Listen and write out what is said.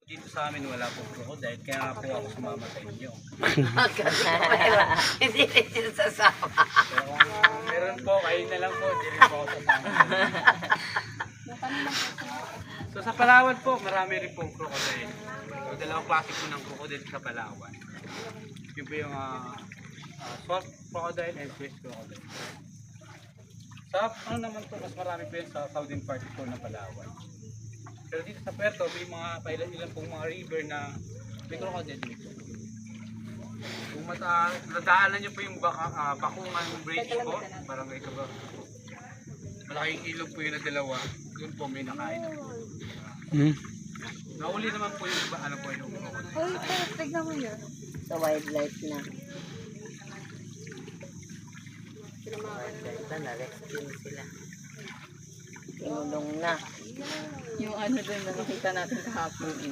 Dito sa amin wala po crocodile, kaya nga po ako sumama sa inyo. Hindi rin sila sasama. Pero kung meron po, kayo na lang po, hindi rin po ako sasama. So sa Palawan po, marami rin po crocodile. So, dalawang klase po ng crocodile sa Palawan. Yun po yung swamp crocodile and fish crocodile. Sa ano naman po, mas marami po yun sa southern part po ng Palawan. Pero dito sa Puerto, may mga pailan-ilan pong mga river na may crocodile dito. Kung nadaanan nyo po yung Bakungan Bridge po, parang may malaking ilog po yun na dalawa, doon po may nakain na po. Nauli naman po yung iba, ano po yung crocodile. Uy, pero tignan mo yun. Sa wildlife na. Wildlife na, na-rescue sila. Tinulong na. Yung ano din na nakita natin kahapon.